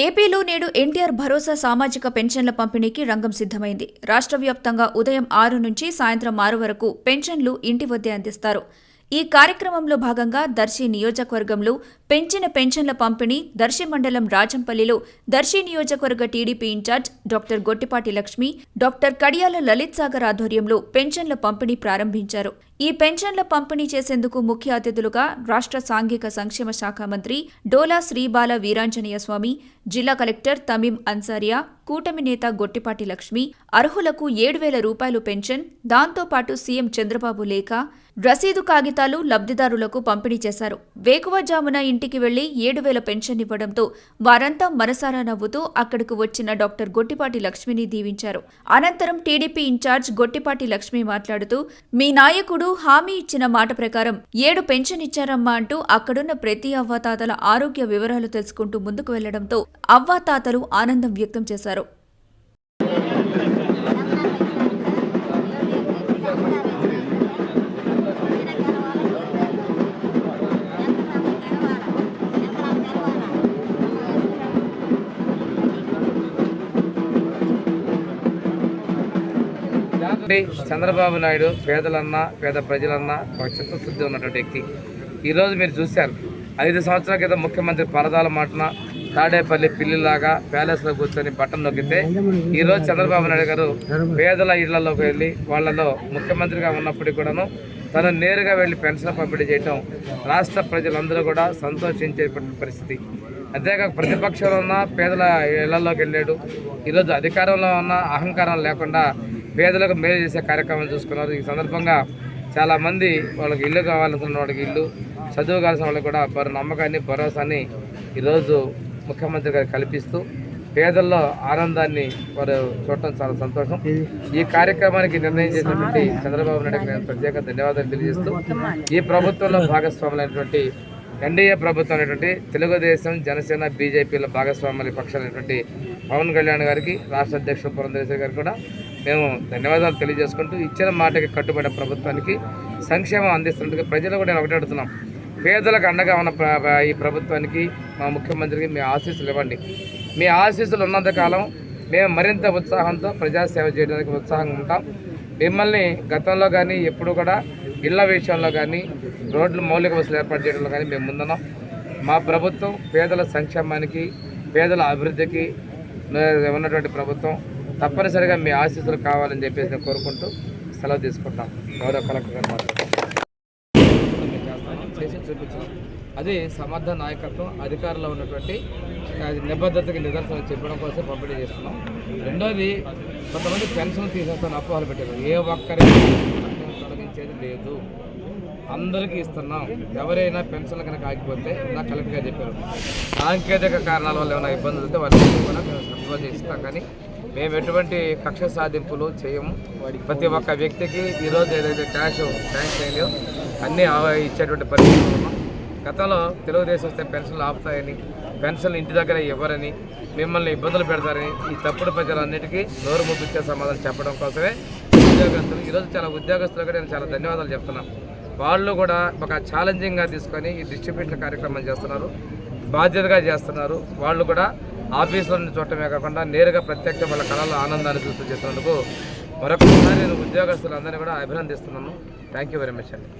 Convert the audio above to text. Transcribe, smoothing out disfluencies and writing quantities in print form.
ఏపీలో నేడు ఎన్టీఆర్ భరోసా సామాజిక పెన్షన్ల పంపిణీకి రంగం సిద్ధమైంది. రాష్ట్ర వ్యాప్తంగా ఉదయం 6 నుంచి సాయంత్రం 6 వరకు పెన్షన్లు ఇంటి వద్దే అందిస్తారు. ఈ కార్యక్రమంలో భాగంగా దర్శి నియోజకవర్గంలో పెంచిన పెన్షన్ల పంపిణీ దర్శి మండలం రాజంపల్లిలో దర్శి నియోజకవర్గ TDP in charge doctor Gottipati Lakshmi, doctor Kadiyala Lalit Sagar ఆధ్వర్యంలో పెన్షన్ల పంపిణీ ప్రారంభించారు. ఈ పెన్షన్ల పంపిణీ చేసేందుకు ముఖ్య అతిథులుగా రాష్ట్ర సాంఘిక సంక్షేమ శాఖ మంత్రి డోలా శ్రీబాల వీరాంజనేయ స్వామి, జిల్లా కలెక్టర్ తమీం అన్సారియా, కూటమి నేత గొట్టిపాటి లక్ష్మి, అర్హులకు 7,000 రూపాయలు పెన్షన్, దాంతోపాటు సీఎం చంద్రబాబు లేఖ, రసీదు కాగితాలు లబ్ధిదారులకు పంపిణీ చేశారు. వేకువజామున ఇంటికి వెళ్లి 7,000 పెన్షన్ ఇవ్వడంతో వారంతా మనసారా నవ్వుతూ అక్కడకు వచ్చిన డాక్టర్ గొట్టిపాటి లక్ష్మిని దీవించారు. అనంతరం టీడీపీ ఇన్ఛార్జ్ గొట్టిపాటి లక్ష్మి మాట్లాడుతూ, మీ నాయకుడు హామీ ఇచ్చిన మాట ప్రకారం 7 పెన్షన్ ఇచ్చారమ్మా అంటూ అక్కడున్న ప్రతి అవ్వాతాతల ఆరోగ్య వివరాలు తెలుసుకుంటూ ముందుకు వెళ్లడంతో అవ్వాతాతలు ఆనందం వ్యక్తం చేశారు. చంద్రబాబు నాయుడు పేదలన్నా పేద ప్రజలన్నా ఒక చిత్తశుద్ధి ఉన్నటువంటి వ్యక్తి. ఈరోజు మీరు చూశారు, 5 సంవత్సరాల క్రితం ముఖ్యమంత్రి పరదాల మాటన తాడేపల్లి పిల్లిలాగా ప్యాలెస్లో కూర్చొని బట్టలు నొక్కితే ఈరోజు చంద్రబాబు నాయుడు గారు పేదల ఇళ్లలోకి వెళ్ళి వాళ్ళలో ముఖ్యమంత్రిగా ఉన్నప్పటికీ కూడాను తను నేరుగా వెళ్ళి పెన్షన్ పంపిణీ చేయటం రాష్ట్ర ప్రజలందరూ కూడా సంతోషించే పరిస్థితి. అంతేకాక ప్రతిపక్షంలో ఉన్న పేదల ఇళ్లలోకి వెళ్ళాడు. ఈరోజు అధికారంలో ఉన్న అహంకారం లేకుండా పేదలకు మేలు చేసే కార్యక్రమాలు చూసుకున్నారు. ఈ సందర్భంగా చాలామంది వాళ్ళకి ఇల్లు కావాలనుకున్న వాళ్ళకి ఇల్లు, చదువు కావాల్సిన వాళ్ళకి కూడా వారి నమ్మకాన్ని భరోసాని ఈరోజు ముఖ్యమంత్రి గారు కల్పిస్తూ పేదల్లో ఆనందాన్ని వారు చూడటం చాలా సంతోషం. ఈ కార్యక్రమానికి నిర్ణయం చేసినటువంటి చంద్రబాబు నాయుడుకి నేను ప్రత్యేక ధన్యవాదాలు తెలియజేస్తూ ఈ ప్రభుత్వంలో భాగస్వాములైనటువంటి ఎన్డీఏ ప్రభుత్వం అనేటువంటి తెలుగుదేశం, జనసేన, బీజేపీలో భాగస్వాముల పక్షాలైనటువంటి పవన్ కళ్యాణ్ గారికి, రాష్ట్ర అధ్యక్షుడు పురంధరేశ్వరి గారికి కూడా మేము ధన్యవాదాలు తెలియజేసుకుంటూ ఇచ్చిన మాటకి కట్టుబడిన ప్రభుత్వానికి సంక్షేమం అందిస్తున్నట్టుగా ప్రజలు కూడా నేను ఒకటి అడుగుతున్నాం. పేదలకు అండగా ఉన్న ఈ ప్రభుత్వానికి, మా ముఖ్యమంత్రికి మీ ఆశీస్సులు ఇవ్వండి. మీ ఆశీస్సులు ఉన్నంతకాలం మేము మరింత ఉత్సాహంతో ప్రజాసేవ చేయడానికి ఉత్సాహంగా ఉంటాం. మిమ్మల్ని గతంలో కానీ ఎప్పుడు కూడా ఇళ్ల విషయంలో కానీ రోడ్లు మౌలిక వసతులు ఏర్పాటు చేయడంలో కానీ మేము ముందున్నాం. మా ప్రభుత్వం పేదల సంక్షేమానికి, పేదల అభివృద్ధికి ఉన్నటువంటి ప్రభుత్వం. తప్పనిసరిగా మీ ఆశీస్సులు కావాలని చెప్పేసి నేను కోరుకుంటూ సెలవు తీసుకుంటాం. గౌరవ కలెక్టర్ గారు మాట్లాడుతున్నాం, చేసి చూపించాం. అది సమర్థ నాయకత్వం, అధికారంలో ఉన్నటువంటి నిబద్ధతకి నిదర్శనం చెప్పడం కోసం పంపిణీ చేస్తున్నాం. రెండోది, కొంతమంది పెన్షన్ తీసేస్తాను అపోహలు పెట్టారు. ఏ ఒక్కరికి తొలగించేది లేదు, అందరికీ ఇస్తున్నాం. ఎవరైనా పెన్షన్లు కనుక ఆగిపోతే నా కలెక్టర్ గారు చెప్పారు, సాంకేతిక కారణాల వల్ల ఏమైనా ఇబ్బందులు ఉంటే వాళ్ళకి కూడా మేము సర్దుబాటు ఇస్తాం. కానీ మేము ఎటువంటి కక్ష సాధింపులు చేయము. ప్రతి ఒక్క వ్యక్తికి ఈరోజు ఏదైతే క్యాష్ శాంక్షన్ అయ్యో అన్నీ ఇచ్చేటువంటి పరిస్థితులు ఉన్నాం. గతంలో తెలుగుదేశం వస్తే పెన్షన్లు ఆపుతాయని, పెన్షన్లు ఇంటి దగ్గర ఇవ్వరని, మిమ్మల్ని ఇబ్బందులు పెడతారని ఈ తప్పుడు ప్రజలన్నిటికీ నోరు ముప్పించే సమాధానం చెప్పడం కోసమే ఉద్యోగస్తులు ఈరోజు చాలా ఉద్యోగస్తులు కూడా నేను చాలా ధన్యవాదాలు చెప్తున్నాను. వాళ్ళు కూడా ఒక ఛాలెంజింగ్గా తీసుకొని ఈ డిస్ట్రిబ్యూషన్ కార్యక్రమం చేస్తున్నారు, బాధ్యతగా చేస్తున్నారు. వాళ్ళు కూడా ఆఫీసులను చూడటమే కాకుండా నేరుగా ప్రత్యక్ష వాళ్ళ కళలో ఆనందాన్ని చూస్తూ చేస్తున్నందుకు మరొకసారి నేను ఉద్యోగస్తులందరినీ కూడా అభినందిస్తున్నాను. థ్యాంక్ యూ వెరీ మచ్ అండి.